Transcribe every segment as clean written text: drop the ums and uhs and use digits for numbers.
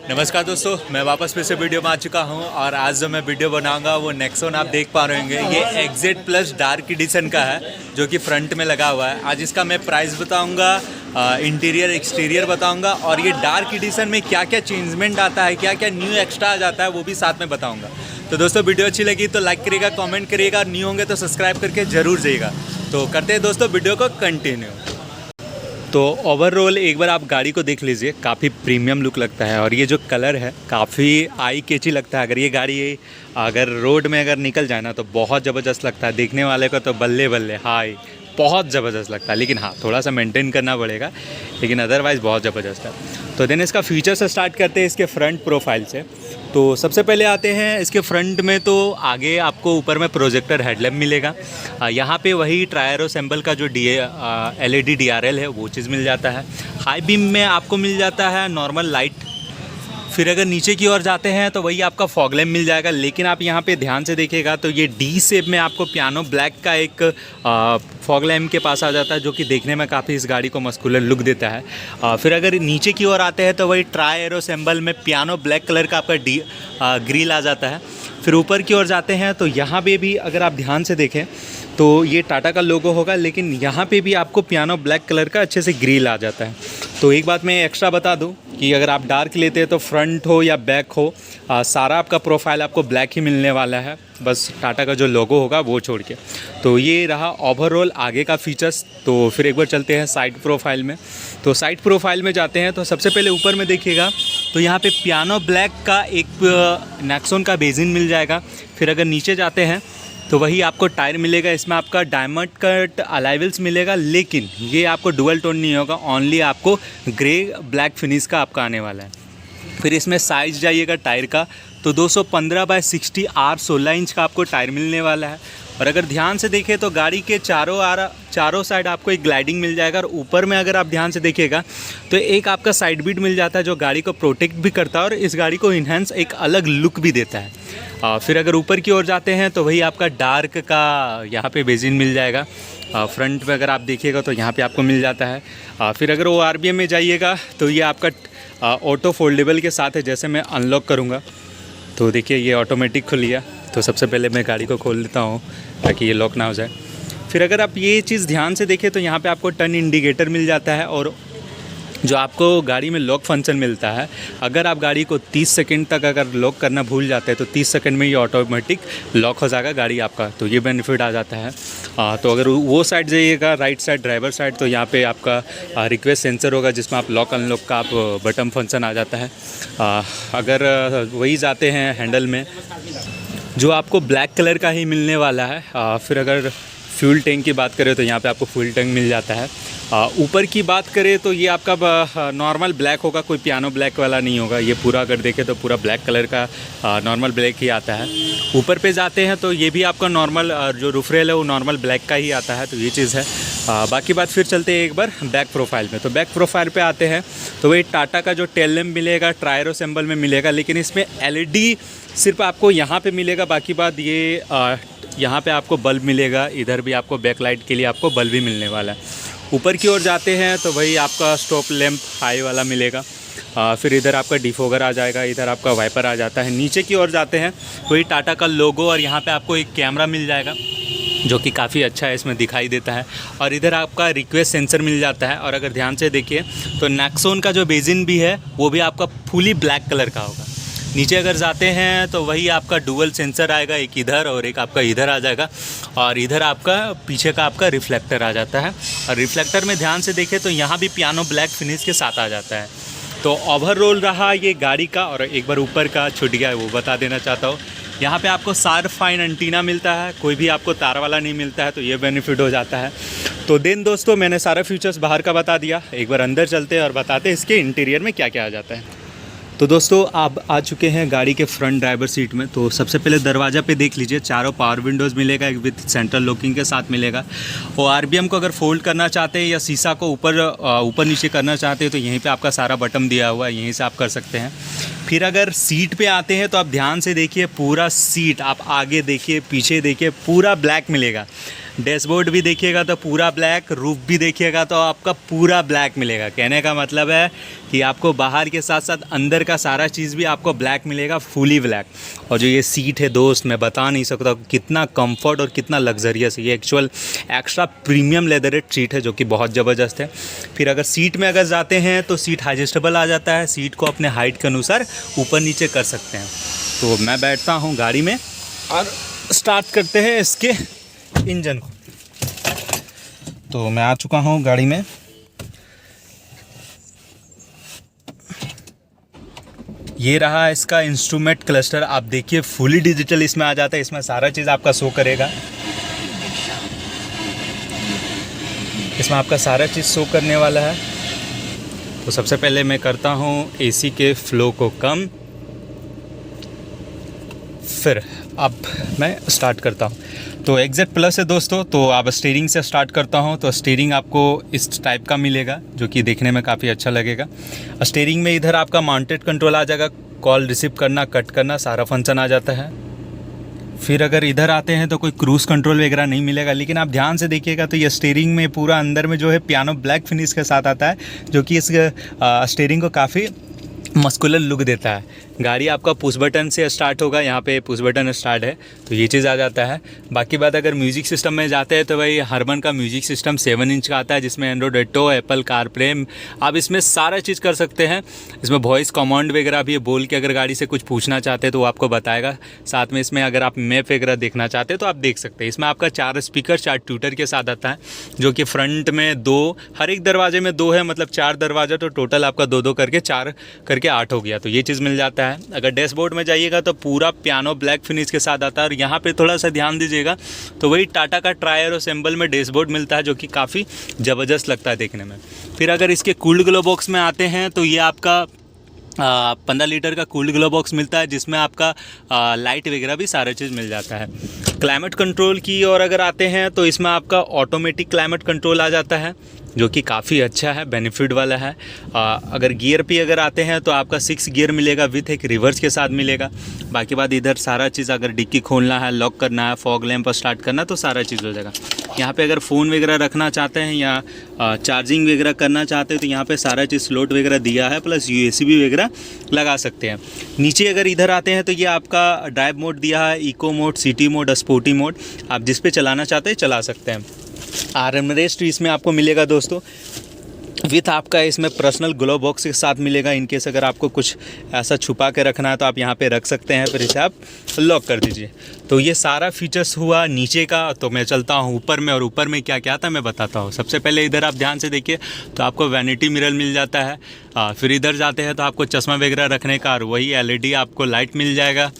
नमस्कार दोस्तों, मैं वापस फिर से वीडियो में आ चुका हूं और आज जो मैं वीडियो बनाऊंगा वो नेक्सॉन आप देख पा रहे होंगे। ये एक्जेट प्लस डार्क एडिशन का है जो कि फ्रंट में लगा हुआ है। आज इसका मैं प्राइस बताऊंगा, इंटीरियर एक्सटीरियर बताऊंगा और ये डार्क एडिशन में क्या क्या चेंजमेंट आता है, क्या क्या न्यू एक्स्ट्रा आ जाता है वो भी साथ में बताऊँगा। तो दोस्तों वीडियो अच्छी लगी तो लाइक करिएगा, कॉमेंट करिएगा, न्यू होंगे तो सब्सक्राइब करके ज़रूर जाइएगा। तो करते हैं दोस्तों वीडियो को कंटिन्यू। तो ओवरऑल एक बार आप गाड़ी को देख लीजिए, काफ़ी प्रीमियम लुक लगता है और ये जो कलर है काफ़ी आई कैची लगता है। अगर ये गाड़ी अगर रोड में अगर निकल जाए ना तो बहुत ज़बरदस्त लगता है, देखने वाले को तो बल्ले बल्ले हाय बहुत ज़बरदस्त लगता है। लेकिन हाँ, थोड़ा सा मेंटेन करना पड़ेगा, लेकिन अदरवाइज़ बहुत ज़बरदस्त है। तो देन इसका फीचर से स्टार्ट करते हैं इसके फ्रंट प्रोफाइल से। तो सबसे पहले आते हैं इसके फ्रंट में। तो आगे आपको ऊपर में प्रोजेक्टर हेडलैम्प मिलेगा। यहाँ पे वही ट्रायरो सिंबल का जो LED DRL है वो चीज़ मिल जाता है। हाई बीम में आपको मिल जाता है नॉर्मल लाइट। फिर अगर नीचे की ओर जाते हैं तो वही आपका फॉग लैम्प मिल जाएगा। लेकिन आप यहाँ पे ध्यान से देखिएगा तो ये डी शेप में आपको पियानो ब्लैक का एक फॉग लैम्प के पास आ जाता है, जो कि देखने में काफ़ी इस गाड़ी को मस्कुलर लुक देता है। फिर अगर नीचे की ओर आते हैं तो वही ट्राई एरो सिंबल में पियानो ब्लैक कलर का आपका ग्रिल आ जाता है। फिर ऊपर की ओर जाते हैं तो यहाँ पे भी अगर आप ध्यान से देखें तो ये टाटा का लोगो होगा, लेकिन यहाँ पे भी आपको पियानो ब्लैक कलर का अच्छे से ग्रिल आ जाता है। तो एक बात मैं एक्स्ट्रा बता दूं कि अगर आप डार्क लेते हैं तो फ्रंट हो या बैक हो, सारा आपका प्रोफाइल आपको ब्लैक ही मिलने वाला है, बस टाटा का जो लोगो होगा वो छोड़ के। तो ये रहा ओवरऑल आगे का फीचर्स। तो फिर एक बार चलते हैं साइड प्रोफाइल में। तो साइड प्रोफाइल में जाते हैं तो सबसे पहले ऊपर में देखिएगा तो यहाँ पे पियानो ब्लैक का एक नेक्सॉन का बेसिन मिल जाएगा। फिर अगर नीचे जाते हैं तो वही आपको टायर मिलेगा। इसमें आपका डायमंड कट अलाइवल्स मिलेगा, लेकिन ये आपको डुअल टोन नहीं होगा, ओनली आपको ग्रे ब्लैक फिनिश का आपका आने वाला है। फिर इसमें साइज़ जाइएगा टायर का तो 215/60 R16 इंच का आपको टायर मिलने वाला है। और अगर ध्यान से देखें तो गाड़ी के चारों साइड आपको एक ग्लाइडिंग मिल जाएगा। और ऊपर में अगर आप ध्यान से देखिएगा तो एक आपका साइड बीट मिल जाता है जो गाड़ी को प्रोटेक्ट भी करता है और इस गाड़ी को इन्हेंस एक अलग लुक भी देता है। फिर अगर ऊपर की ओर जाते हैं तो वही आपका डार्क का यहाँ पे बेसिन मिल जाएगा। फ्रंट में अगर आप देखिएगा तो यहाँ पे आपको मिल जाता है। फिर अगर वो RBM में जाइएगा तो ये आपका ऑटो फोल्डेबल के साथ है। जैसे मैं अनलॉक करूँगा तो देखिए ये ऑटोमेटिक खुल गया। तो सबसे पहले मैं गाड़ी को खोल देता हूँ ताकि ये लॉक ना हो जाए। फिर अगर आप ये चीज़ ध्यान से देखें तो यहाँ पे आपको टर्न इंडिकेटर मिल जाता है और जो आपको गाड़ी में लॉक फंक्शन मिलता है। अगर आप गाड़ी को 30 सेकंड तक अगर लॉक करना भूल जाते हैं तो 30 सेकंड में ये ऑटोमेटिक लॉक हो जाएगा गाड़ी आपका। तो ये बेनिफिट आ जाता है। तो अगर वो साइड जाइएगा राइट साइड ड्राइवर साइड तो यहाँ पे आपका रिक्वेस्ट सेंसर होगा जिसमें आप लॉक अनलॉक का आप बटन फंक्शन आ जाता है। अगर वही जाते हैं हैंडल में जो आपको ब्लैक कलर का ही मिलने वाला है। फिर अगर फ्यूल टैंक की बात करें तो यहाँ पे आपको फ्यूल टैंक मिल जाता है। ऊपर की बात करें तो ये आपका नॉर्मल ब्लैक होगा, कोई पियानो ब्लैक वाला नहीं होगा। ये पूरा अगर देखें तो पूरा ब्लैक कलर का नॉर्मल ब्लैक ही आता है। ऊपर पे जाते हैं तो ये भी आपका नॉर्मल जो रूफ रेल है वो नॉर्मल ब्लैक का ही आता है। तो ये चीज़ है। बाकी बात फिर चलते हैं एक बार बैक प्रोफाइल में। तो बैक प्रोफाइल पे आते हैं तो वही टाटा का जो टेल लैम्प मिलेगा ट्रायरो सिंबल में मिलेगा, लेकिन इसमें LED सिर्फ आपको यहाँ पे मिलेगा। बाकी बात ये यहाँ पे आपको बल्ब मिलेगा, इधर भी आपको बैक लाइट के लिए आपको बल्ब भी मिलने वाला है। ऊपर की ओर जाते हैं तो वही आपका स्टॉप लैंप हाई वाला मिलेगा। फिर इधर आपका डिफोगर आ जाएगा, इधर आपका वाइपर आ जाता है। नीचे की ओर जाते हैं वही टाटा का लोगो और यहाँ पे आपको एक कैमरा मिल जाएगा जो कि काफ़ी अच्छा है, इसमें दिखाई देता है। और इधर आपका रिक्वेस्ट सेंसर मिल जाता है। और अगर ध्यान से देखिए तो नेक्सॉन का जो बेसिन भी है वो भी आपका फुली ब्लैक कलर का होगा। नीचे अगर जाते हैं तो वही आपका डुअल सेंसर आएगा, एक इधर और एक आपका इधर आ जाएगा। और इधर आपका पीछे का आपका रिफ्लेक्टर आ जाता है। और रिफ्लेक्टर में ध्यान से देखें तो यहाँ भी पियानो ब्लैक फिनिश के साथ आ जाता है। तो ओवरऑल रहा ये गाड़ी का। और एक बार ऊपर का छूट गया है वो बता देना चाहता हूँ। यहाँ पे आपको शार्प फाइन एंटीना मिलता है, कोई भी आपको तार वाला नहीं मिलता है, तो ये बेनिफिट हो जाता है। तो देन दोस्तों मैंने सारा फीचर्स बाहर का बता दिया। एक बार अंदर चलते हैं और बताते हैं इसके इंटीरियर में क्या क्या आ जाता है। तो दोस्तों आप आ चुके हैं गाड़ी के फ्रंट ड्राइवर सीट में। तो सबसे पहले दरवाज़ा पे देख लीजिए, चारों पावर विंडोज़ मिलेगा, एक विथ सेंट्रल लॉकिंग के साथ मिलेगा। और RBM को अगर फोल्ड करना चाहते हैं या शीशा को ऊपर नीचे करना चाहते हैं तो यहीं पे आपका सारा बटन दिया हुआ है, यहीं से आप कर सकते हैं। फिर अगर सीट पे आते हैं तो आप ध्यान से देखिए, पूरा सीट आप आगे देखिए पीछे देखिए पूरा ब्लैक मिलेगा। डैशबोर्ड भी देखिएगा तो पूरा ब्लैक, रूफ भी देखिएगा तो आपका पूरा ब्लैक मिलेगा। कहने का मतलब है कि आपको बाहर के साथ साथ अंदर का सारा चीज़ भी आपको ब्लैक मिलेगा, फुली ब्लैक। और जो ये सीट है दोस्त, मैं बता नहीं सकता कितना कंफर्ट और कितना लग्जरियस है। ये actual extra premium leatherette seat है जो कि बहुत ज़बरदस्त है। फिर अगर सीट में अगर जाते हैं तो सीट एडजस्टेबल आ जाता है, सीट को अपने हाइट के अनुसार ऊपर नीचे कर सकते हैं। तो मैं बैठता हूँ गाड़ी में और स्टार्ट करते हैं इसके इंजन को। तो मैं आ चुका हूँ गाड़ी में। ये रहा इसका इंस्ट्रूमेंट क्लस्टर, आप देखिए फुली डिजिटल इसमें आ जाता है। इसमें सारा चीज़ आपका शो करेगा, इसमें आपका सारा चीज़ शो करने वाला है। तो सबसे पहले मैं करता हूँ एसी के फ्लो को कम, फिर अब मैं स्टार्ट करता हूँ। तो एक्जेट प्लस है दोस्तों, तो आप स्टीयरिंग से स्टार्ट करता हूँ। तो स्टीयरिंग आपको इस टाइप का मिलेगा जो कि देखने में काफ़ी अच्छा लगेगा। स्टीयरिंग में इधर आपका माउंटेड कंट्रोल आ जाएगा, कॉल रिसीव करना, कट करना, सारा फंक्शन आ जाता है। फिर अगर इधर आते हैं तो कोई क्रूज़ कंट्रोल वगैरह नहीं मिलेगा, लेकिन आप ध्यान से देखिएगा तो ये स्टीयरिंग में पूरा अंदर में जो है पियानो ब्लैक फिनिश के साथ आता है, जो कि इस स्टीयरिंग को काफ़ी मस्कुलर लुक देता है। गाड़ी आपका पुश बटन से स्टार्ट होगा, यहाँ पे पुश बटन स्टार्ट है, तो ये चीज़ आ जाता है। बाकी बात अगर म्यूज़िक सिस्टम में जाते हैं तो भाई हरमन का म्यूज़िक सिस्टम 7 इंच का आता है, जिसमें एंड्रॉइड ऑटो, एप्पल कारप्ले, आप इसमें सारा चीज़ कर सकते हैं। इसमें वॉइस कमांड वगैरह भी बोल के अगर गाड़ी से कुछ पूछना चाहते हैं तो वो आपको बताएगा। साथ में इसमें अगर आप मैप वगैरह देखना चाहते हैं तो आप देख सकते हैं। इसमें आपका 4 स्पीकर 4 ट्यूटर के साथ आता है, जो कि फ्रंट में 2, हर एक दरवाजे में 2 है, मतलब 4 दरवाजा, तो टोटल आपका 2-2 करके 4 करके 8 हो गया। तो ये चीज़ मिल जाता है। अगर डैशबोर्ड में जाइएगा तो पूरा पियानो ब्लैक फिनिश के साथ आता है। और यहाँ पे थोड़ा सा ध्यान दीजिएगा तो वही टाटा का ट्रायरो सिंबल में डैशबोर्ड मिलता है, जो कि काफ़ी ज़बरदस्त लगता है देखने में। फिर अगर इसके कूल्ड ग्लो बॉक्स में आते हैं तो ये आपका 15 लीटर का कूल्ड ग्लो बॉक्स मिलता है, जिसमें आपका लाइट वगैरह भी सारा चीज़ मिल जाता है। क्लाइमेट कंट्रोल की और अगर आते हैं तो इसमें आपका ऑटोमेटिक क्लाइमेट कंट्रोल आ जाता है, जो कि काफ़ी अच्छा है, बेनिफिट वाला है। अगर गियर पे अगर आते हैं तो आपका 6 गियर मिलेगा विथ एक रिवर्स के साथ मिलेगा। बाकी बात इधर सारा चीज़, अगर डिक्की खोलना है, लॉक करना है, फॉग लैंप स्टार्ट करना, तो सारा चीज़ हो जाएगा। यहाँ पे अगर फ़ोन वगैरह रखना चाहते हैं या चार्जिंग वगैरह करना चाहते हैं तो यहाँ पे सारा चीज़ स्लॉट वगैरह दिया है, प्लस USB वगैरह लगा सकते हैं। नीचे अगर इधर आते हैं तो ये आपका ड्राइव मोड दिया है, eco mode, city mode, sporty mode, आप जिस पे चलाना चाहते हैं चला सकते हैं। आर्मरेस्ट इसमें आपको मिलेगा दोस्तों, विथ आपका इसमें पर्सनल ग्लो बॉक्स के साथ मिलेगा। इनकेस अगर आपको कुछ ऐसा छुपा के रखना है तो आप यहाँ पे रख सकते हैं, फिर इसे आप लॉक कर दीजिए। तो ये सारा फीचर्स हुआ नीचे का। तो मैं चलता हूँ ऊपर में, और ऊपर में क्या क्या था मैं बताता हूँ। सबसे पहले इधर आप ध्यान से देखिए तो आपको वैनिटी मिरर मिल जाता है। फिर इधर जाते हैं तो आपको चश्मा वगैरह रखने का और वही LED आपको लाइट मिल जाएगा।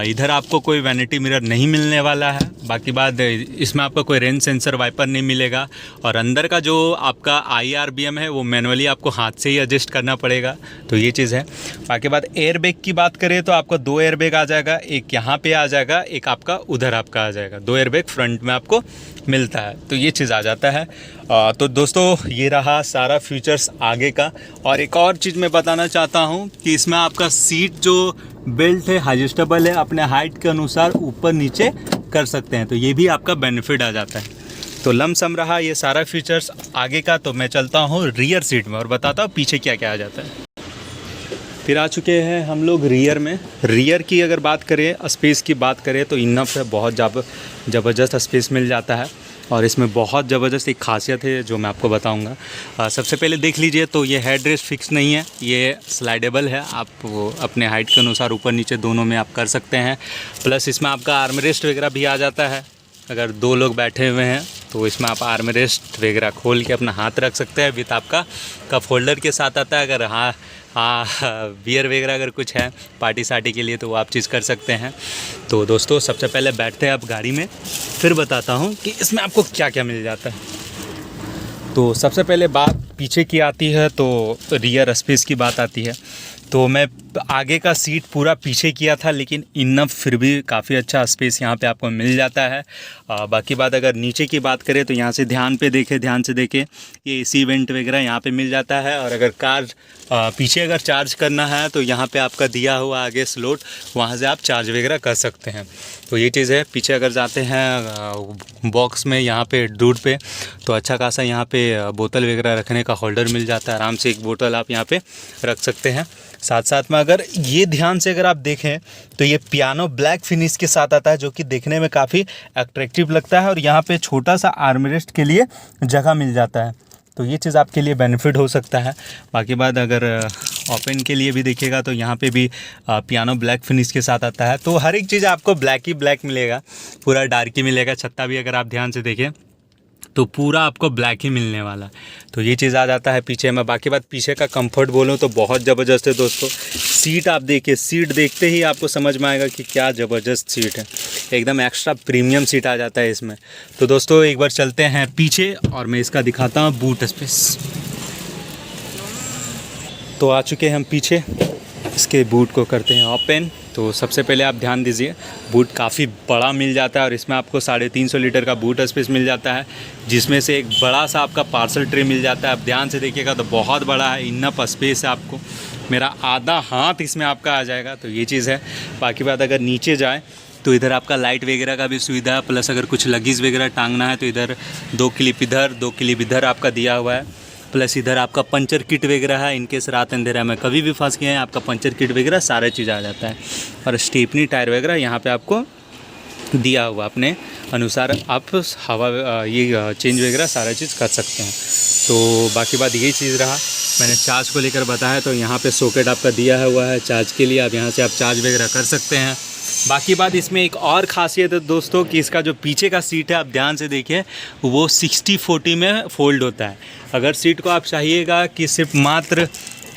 इधर आपको कोई वैनिटी मिरर नहीं मिलने वाला है। बाकी बात इसमें आपको कोई रेन सेंसर वाइपर नहीं मिलेगा। और अंदर का जो आपका IRBM है वो मैनुअली आपको हाथ से ही एडजस्ट करना पड़ेगा, तो ये चीज़ है। बाकी बात एयर बैग की बात करें तो आपको 2 एयर बैग आ जाएगा, एक यहाँ पे आ जाएगा, एक आपका उधर आपका आ जाएगा। 2 एयर बैग फ्रंट में आपको मिलता है, तो ये चीज़ आ जाता है। तो दोस्तों ये रहा सारा फीचर्स आगे का। और एक और चीज़ मैं बताना चाहता हूँ कि इसमें आपका सीट जो बेल्ट है एडजस्टेबल है, अपने हाइट के अनुसार ऊपर नीचे कर सकते हैं, तो ये भी आपका बेनिफिट आ जाता है। तो लमसम रहा ये सारा फीचर्स आगे का। तो मैं चलता हूँ रियर सीट में और बताता हूँ पीछे क्या क्या आ जाता है। फिर आ चुके हैं हम लोग रियर में। रियर की अगर बात करें, स्पेस की बात करें तो इनफ है, बहुत ज़बरदस्त स्पेस मिल जाता है। और इसमें बहुत ज़बरदस्त एक खासियत है जो मैं आपको बताऊंगा। सबसे पहले देख लीजिए तो ये हेड रेस्ट फिक्स नहीं है, ये स्लाइडेबल है। आप वो अपने हाइट के अनुसार ऊपर नीचे दोनों में आप कर सकते हैं। प्लस इसमें आपका आर्म रेस्ट वगैरह भी आ जाता है। अगर 2 लोग बैठे हुए हैं तो इसमें आप आर्म रेस्ट वगैरह खोल के अपना हाथ रख सकते हैं। विथ आपका कप होल्डर के साथ आता है। अगर बियर वगैरह अगर कुछ है पार्टी सार्टी के लिए तो वो आप चीज़ कर सकते हैं। तो दोस्तों सबसे पहले बैठते हैं आप गाड़ी में, फिर बताता हूँ कि इसमें आपको क्या क्या मिल जाता है। तो सबसे पहले बात पीछे की आती है तो रियर स्पेस की बात आती है। तो मैं आगे का सीट पूरा पीछे किया था, लेकिन इनफ फिर भी काफ़ी अच्छा स्पेस यहाँ पे आपको मिल जाता है। बाकी बात अगर नीचे की बात करें तो यहाँ से ध्यान से देखें ये एसी वेंट वगैरह यहाँ पे मिल जाता है। और अगर कार पीछे अगर चार्ज करना है तो यहाँ पे आपका दिया हुआ आगे स्लॉट, वहाँ से आप चार्ज वगैरह कर सकते हैं। तो ये चीज़ है। पीछे अगर जाते हैं बॉक्स में यहाँ पे दूर पे, तो अच्छा खासा यहाँ पे बोतल वगैरह रखने का होल्डर मिल जाता है। आराम से एक बोतल आप यहाँ पे रख सकते हैं। साथ साथ में अगर ये ध्यान से अगर आप देखें तो ये पियानो ब्लैक फिनिश के साथ आता है, जो कि देखने में काफ़ी अट्रैक्टिव लगता है। और यहाँ पे छोटा सा आर्मरेस्ट के लिए जगह मिल जाता है, तो ये चीज़ आपके लिए बेनिफिट हो सकता है। बाकी बात अगर ओपन के लिए भी देखिएगा तो यहाँ पे भी पियानो ब्लैक फिनिश के साथ आता है। तो हर एक चीज़ आपको ब्लैक ही ब्लैक मिलेगा, पूरा डार्क ही मिलेगा। छत्ता भी अगर आप ध्यान से देखें तो पूरा आपको ब्लैक ही मिलने वाला। तो ये चीज़ आ जाता है पीछे में। बाकी बात पीछे का कंफर्ट बोलूँ तो बहुत ज़बरदस्त है दोस्तों। सीट आप देखिए, सीट देखते ही आपको समझ में आएगा कि क्या ज़बरदस्त सीट है, एकदम एक्स्ट्रा प्रीमियम सीट आ जाता है इसमें। तो दोस्तों एक बार चलते हैं पीछे और मैं इसका दिखाता हूँ बूट स्पेस। तो आ चुके हैं हम पीछे, इसके बूट को करते हैं ओपन। तो सबसे पहले आप ध्यान दीजिए, बूट काफ़ी बड़ा मिल जाता है और इसमें आपको 350 लीटर का बूट स्पेस मिल जाता है, जिसमें से एक बड़ा सा आपका पार्सल ट्रे मिल जाता है। आप ध्यान से देखिएगा तो बहुत बड़ा है, इनफ स्पेस है आपको, मेरा आधा हाथ इसमें आपका आ जाएगा। तो ये चीज़ है। बाकी बात अगर नीचे जाए तो इधर आपका लाइट वगैरह का भी सुविधा है, प्लस अगर कुछ लगेज वगैरह टांगना है तो इधर 2 क्लिप इधर 2 क्लिप इधर आपका दिया हुआ है। प्लस इधर आपका पंचर किट वगैरह है, इनकेस रात अंधेरा में कभी भी फंस गए हैं, आपका पंचर किट वगैरह सारा चीज़ आ जाता है। और स्टेपनी टायर वगैरह यहाँ पे आपको दिया हुआ, अपने अनुसार आप हवा ये चेंज वगैरह सारा चीज़ कर सकते हैं। तो बाकी बात यही चीज़ रहा, मैंने चार्ज को लेकर बताया। तो यहाँ पे सॉकेट आपका दिया हुआ है चार्ज के लिए, आप यहाँ से आप चार्ज वगैरह कर सकते हैं। बाकी बात इसमें एक और ख़ासियत है दोस्तों कि इसका जो पीछे का सीट है आप ध्यान से देखिए, वो 60-40 में फ़ोल्ड होता है। अगर सीट को आप चाहिएगा कि सिर्फ मात्र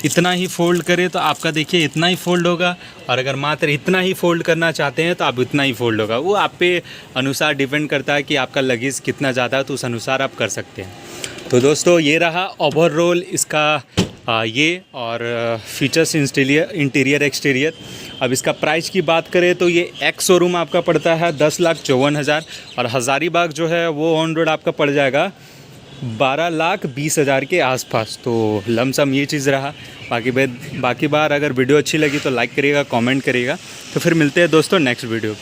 इतना ही फ़ोल्ड करे तो आपका देखिए इतना ही फ़ोल्ड होगा, और अगर मात्र इतना ही फ़ोल्ड करना चाहते हैं तो आप इतना ही फ़ोल्ड होगा। वो आप पे अनुसार डिपेंड करता है कि आपका लगेज कितना ज़्यादा है, तो उस अनुसार आप कर सकते हैं। तो दोस्तों ये रहा ओवरऑल इसका ये और फीचर्स, इंटीरियर एक्सटीरियर। अब इसका प्राइस की बात करें तो ये एक्स शोरूम आपका पड़ता है 10,54,000, और हज़ारीबाग जो है वो ऑन रोड आपका पड़ जाएगा 12,20,000 के आसपास। तो लमसम ये चीज़ रहा। बाकी बार अगर वीडियो अच्छी लगी तो लाइक करिएगा, कमेंट करिएगा। तो फिर मिलते हैं दोस्तों नेक्स्ट वीडियो।